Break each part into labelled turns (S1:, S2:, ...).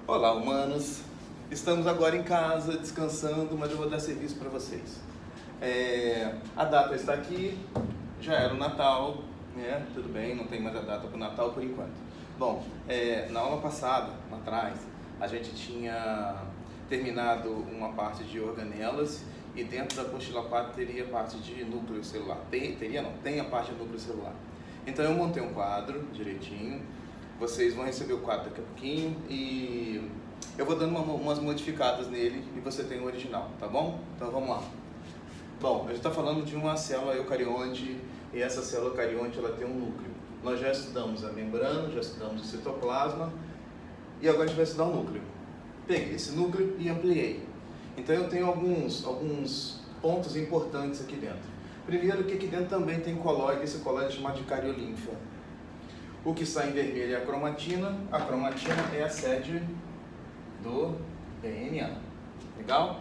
S1: Olá, humanos! Estamos agora em casa, descansando, mas eu vou dar serviço para vocês. A data está aqui, já era o Natal, né? Tudo bem, não tem mais a data para o Natal por enquanto. Bom, na aula passada, lá atrás, a gente tinha terminado uma parte de organelas e dentro da apostila 4 teria a parte de núcleo celular. Tem a parte de núcleo celular. Então eu montei um quadro direitinho. Vocês vão receber o quadro daqui a pouquinho e eu vou dando umas modificadas nele e você tem o original, tá bom? Então vamos lá. Bom, a gente está falando de uma célula eucarionte e essa célula eucarionte ela tem um núcleo. Nós já estudamos a membrana, já estudamos o citoplasma e agora a gente vai estudar o núcleo. Peguei esse núcleo e ampliei. Então eu tenho alguns pontos importantes aqui dentro. Primeiro que aqui dentro também tem colóide, esse colóide é chamado de cariolinfa. O que está em vermelho é a cromatina é a sede do DNA, legal?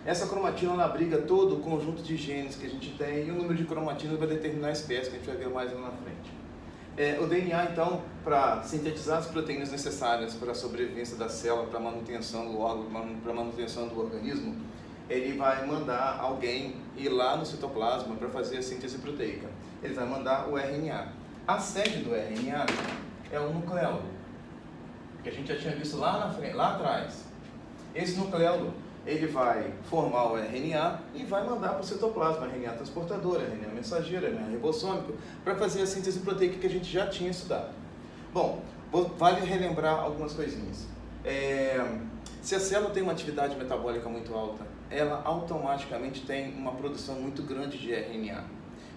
S1: Essa cromatina ela abriga todo o conjunto de genes que a gente tem e o número de cromatinas vai determinar a espécie, que a gente vai ver mais lá na frente. O DNA, então, para sintetizar as proteínas necessárias para a sobrevivência da célula, para a manutenção do órgão, para a manutenção do organismo, ele vai mandar alguém ir lá no citoplasma para fazer a síntese proteica. Ele vai mandar o RNA. A sede do RNA é o nucleolo, que a gente já tinha visto lá atrás. Esse nucleolo, ele vai formar o RNA e vai mandar para o citoplasma, RNA transportador, RNA mensageiro, RNA ribossômico, para fazer a síntese proteica que a gente já tinha estudado. Bom, vale relembrar algumas coisinhas. Se a célula tem uma atividade metabólica muito alta, ela automaticamente tem uma produção muito grande de RNA.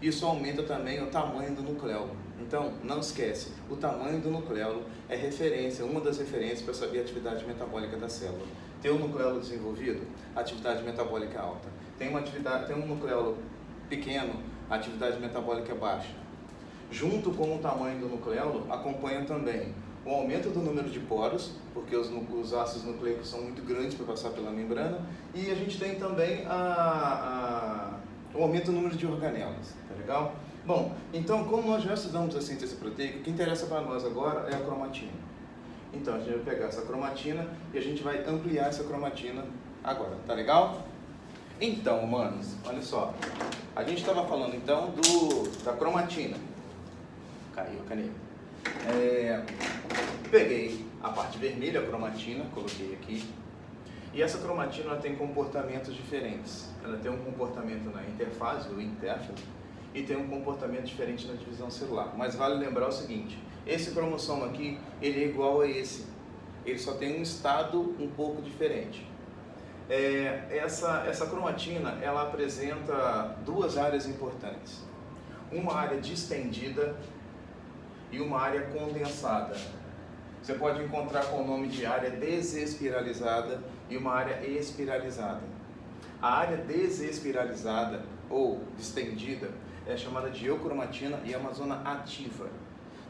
S1: Isso aumenta também o tamanho do nucleolo. Então, não esquece, o tamanho do nucleolo é referência, uma das referências para saber a atividade metabólica da célula. Tem um nucleolo desenvolvido, a atividade metabólica é alta. Tem um nucleolo pequeno, a atividade metabólica é baixa. Junto com o tamanho do nucleolo, acompanha também o aumento do número de poros, porque os ácidos nucleicos são muito grandes para passar pela membrana, e a gente tem também o aumento do número de organelas, tá legal? Bom, então como nós já estudamos a síntese proteica, o que interessa para nós agora é a cromatina. Então a gente vai pegar essa cromatina e a gente vai ampliar essa cromatina agora, tá legal? Então, humanos, olha só, a gente estava falando então da cromatina. Caiu a caneta. Peguei a parte vermelha, a cromatina, coloquei aqui. E essa cromatina ela tem comportamentos diferentes. Ela tem um comportamento na interfase, ou intérfase, e tem um comportamento diferente na divisão celular. Mas vale lembrar o seguinte, esse cromossomo aqui, ele é igual a esse. Ele só tem um estado um pouco diferente. Essa cromatina, ela apresenta duas áreas importantes. Uma área distendida e uma área condensada. Você pode encontrar com o nome de área desespiralizada e uma área espiralizada. A área desespiralizada ou distendida é chamada de eucromatina e é uma zona ativa.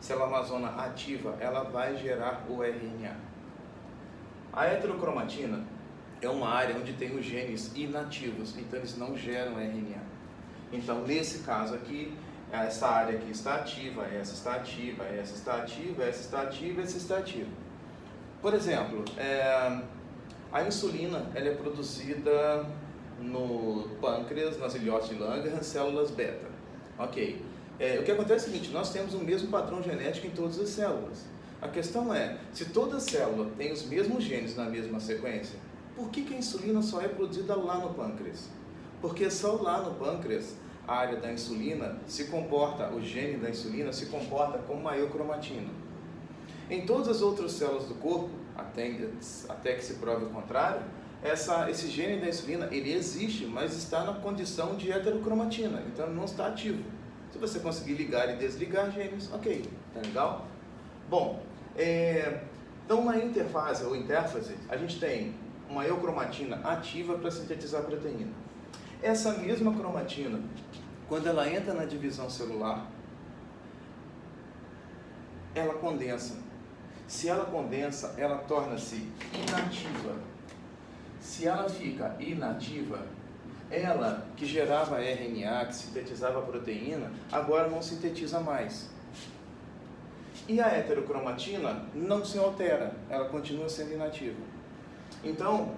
S1: Se ela é uma zona ativa, ela vai gerar o RNA. A heterocromatina é uma área onde tem os genes inativos, então eles não geram RNA. Então, nesse caso aqui, essa área aqui está ativa, essa está ativa, essa está ativa, essa está ativa, essa está ativa. Por exemplo, a insulina ela é produzida no pâncreas, nas ilhotas de Langerhans, células beta. Ok. O que acontece é o seguinte, nós temos o mesmo padrão genético em todas as células. A questão é, se toda célula tem os mesmos genes na mesma sequência, por que a insulina só é produzida lá no pâncreas? Porque só lá no pâncreas a área da insulina o gene da insulina se comporta como uma eucromatina. Em todas as outras células do corpo, até que se prove o contrário, esse gene da insulina, ele existe, mas está na condição de heterocromatina, então ele não está ativo. Se você conseguir ligar e desligar genes, ok, tá legal? Bom, então na interfase ou intérfase, a gente tem uma eucromatina ativa para sintetizar proteína. Essa mesma cromatina, quando ela entra na divisão celular, ela condensa. Se ela condensa, ela torna-se inativa. Se ela fica inativa, ela que gerava RNA, que sintetizava a proteína, agora não sintetiza mais. E a heterocromatina não se altera, ela continua sendo inativa. Então,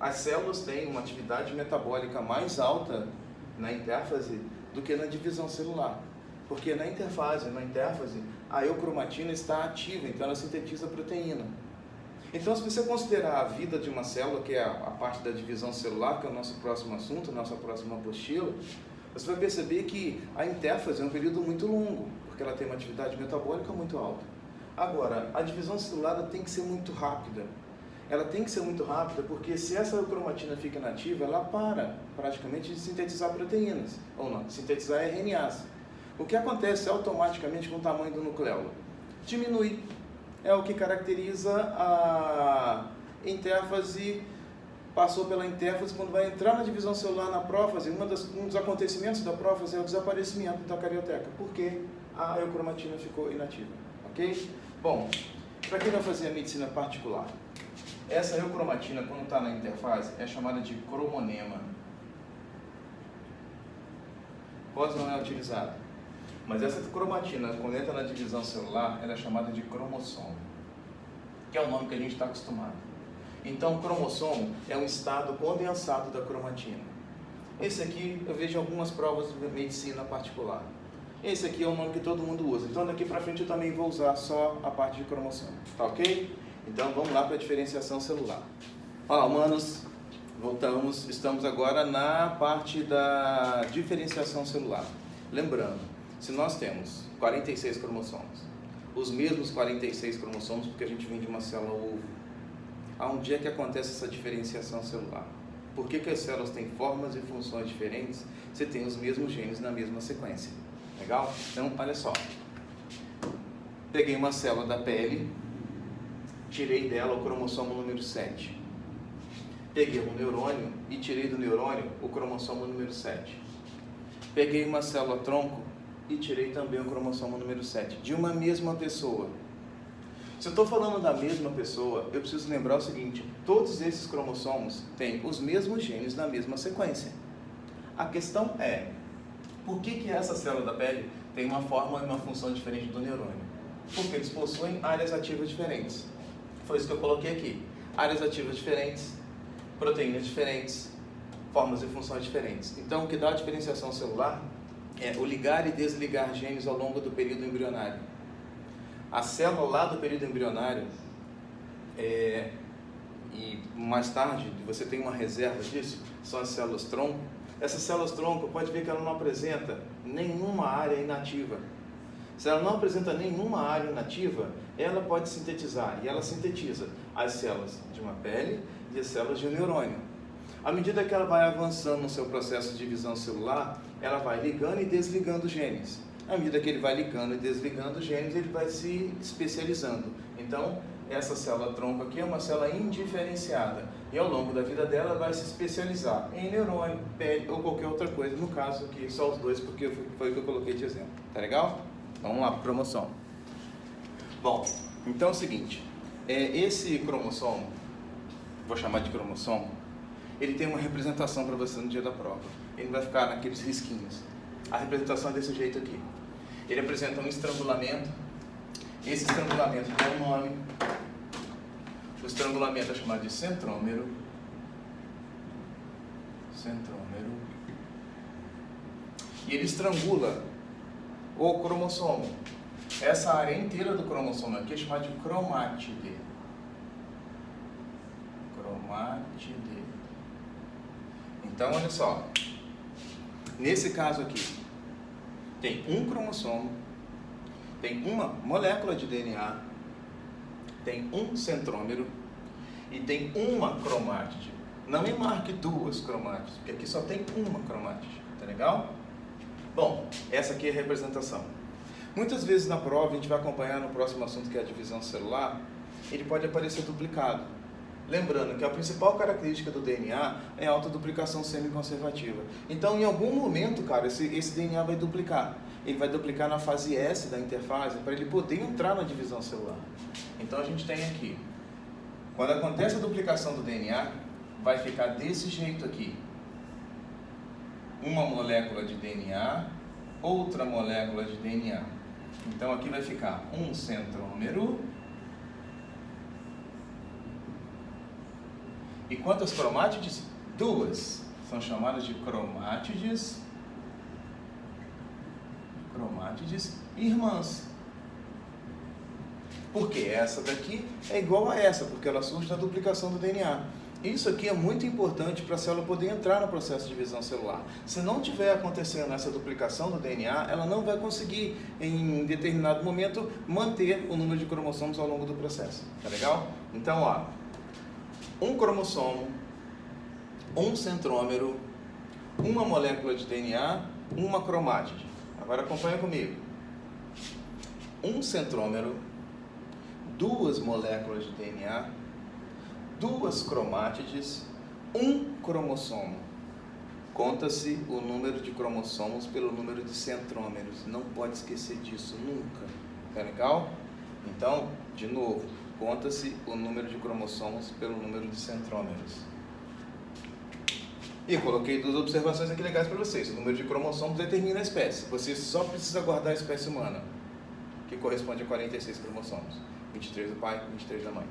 S1: as células têm uma atividade metabólica mais alta na intérfase do que na divisão celular. Porque na intérfase, a eucromatina está ativa, então ela sintetiza proteína. Então, se você considerar a vida de uma célula, que é a parte da divisão celular, que é o nosso próximo assunto, nossa próxima apostila, você vai perceber que a intérfase é um período muito longo, porque ela tem uma atividade metabólica muito alta. Agora, a divisão celular tem que ser muito rápida. Ela tem que ser muito rápida porque se essa eucromatina fica inativa, ela para praticamente de sintetizar proteínas, ou não, sintetizar RNAs. O que acontece automaticamente com o tamanho do nucleolo? Diminui. É o que caracteriza a intérfase. Passou pela intérfase, quando vai entrar na divisão celular na prófase, um dos acontecimentos da prófase é o desaparecimento da carioteca, porque a eucromatina ficou inativa, ok? Bom, para quem vai fazer a medicina particular, essa eucromatina, quando está na interfase, é chamada de cromonema. Quase não é utilizada. Mas essa cromatina, quando entra na divisão celular, ela é chamada de cromossomo, que é o nome que a gente está acostumado. Então, cromossomo é um estado condensado da cromatina. Esse aqui eu vejo algumas provas de medicina particular. Esse aqui é o nome que todo mundo usa. Então, daqui para frente eu também vou usar só a parte de cromossomo. Tá ok? Então, vamos lá para a diferenciação celular. Olá, humanos. Voltamos. Estamos agora na parte da diferenciação celular. Lembrando, se nós temos 46 cromossomos, os mesmos 46 cromossomos, porque a gente vem de uma célula ovo, aonde é que acontece essa diferenciação celular? Por que as células têm formas e funções diferentes? Você tem os mesmos genes na mesma sequência. Legal? Então, olha só. Peguei uma célula da pele, tirei dela o cromossomo número 7. Peguei um neurônio e tirei do neurônio o cromossomo número 7. Peguei uma célula tronco e tirei também o cromossomo número 7. De uma mesma pessoa. Se eu estou falando da mesma pessoa, eu preciso lembrar o seguinte: todos esses cromossomos têm os mesmos genes na mesma sequência. A questão é, por que essa célula da pele tem uma forma e uma função diferente do neurônio? Porque eles possuem áreas ativas diferentes. Foi isso que eu coloquei aqui. Áreas ativas diferentes, proteínas diferentes, formas e funções diferentes. Então, o que dá a diferenciação celular é o ligar e desligar genes ao longo do período embrionário. A célula lá do período embrionário, e mais tarde você tem uma reserva disso, são as células tronco. Essas células tronco, pode ver que ela não apresenta nenhuma área inativa. Se ela não apresenta nenhuma área inativa, ela pode sintetizar, e ela sintetiza as células de uma pele e as células de um neurônio. À medida que ela vai avançando no seu processo de divisão celular, ela vai ligando e desligando genes. À medida que ele vai ligando e desligando genes, ele vai se especializando. Então, essa célula tronco aqui é uma célula indiferenciada. E ao longo da vida dela, vai se especializar em neurônio, pele ou qualquer outra coisa. No caso aqui, só os dois, porque foi o que eu coloquei de exemplo. Tá legal? Vamos lá para o cromossomo. Bom, então é o seguinte. Esse cromossomo, vou chamar de cromossomo, ele tem uma representação para você no dia da prova. Ele vai ficar naqueles risquinhos. A representação é desse jeito aqui. Ele apresenta um estrangulamento. Esse estrangulamento tem um nome. O estrangulamento é chamado de centrômero. Centrômero. E ele estrangula o cromossomo. Essa área inteira do cromossomo aqui é chamada de cromátide. Cromátide. Então, olha só. Nesse caso aqui, tem um cromossomo, tem uma molécula de DNA, tem um centrômero e tem uma cromátide. Não me marque duas cromátides, porque aqui só tem uma cromátide, tá legal? Bom, essa aqui é a representação. Muitas vezes na prova, a gente vai acompanhar no próximo assunto, que é a divisão celular, ele pode aparecer duplicado. Lembrando que a principal característica do DNA é a autoduplicação semiconservativa. Então, em algum momento, cara, esse DNA vai duplicar. Ele vai duplicar na fase S da interfase para ele poder entrar na divisão celular. Então, a gente tem aqui, quando acontece a duplicação do DNA, vai ficar desse jeito aqui. Uma molécula de DNA, outra molécula de DNA. Então aqui vai ficar um centrômero. E quantas cromátides? 2. São chamadas de cromátides irmãs. Porque essa daqui é igual a essa, porque ela surge da duplicação do DNA. Isso aqui é muito importante para a célula poder entrar no processo de divisão celular. Se não tiver acontecendo essa duplicação do DNA, ela não vai conseguir, em determinado momento, manter o número de cromossomos ao longo do processo. Tá legal? Então, ó, um cromossomo, um centrômero, uma molécula de DNA, uma cromátide. Agora acompanha comigo. Um centrômero, 2 moléculas de DNA, 2 cromátides, um cromossomo. Conta-se o número de cromossomos pelo número de centrômeros. Não pode esquecer disso nunca. Tá legal? Então, de novo, conta-se o número de cromossomos pelo número de centrômeros. E coloquei 2 observações aqui legais para vocês. O número de cromossomos determina a espécie. Você só precisa guardar a espécie humana, que corresponde a 46 cromossomos. 23 do pai, 23 da mãe.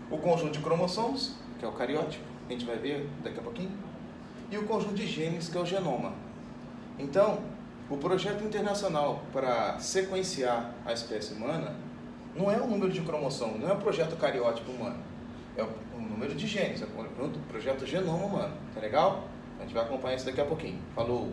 S1: O conjunto de cromossomos, que é o cariótipo, a gente vai ver daqui a pouquinho. E o conjunto de genes, que é o genoma. Então, o projeto internacional para sequenciar a espécie humana não é o número de cromossomos, não é o projeto cariótipo humano. É o número de genes, é o projeto genoma humano. Tá legal? A gente vai acompanhar isso daqui a pouquinho. Falou!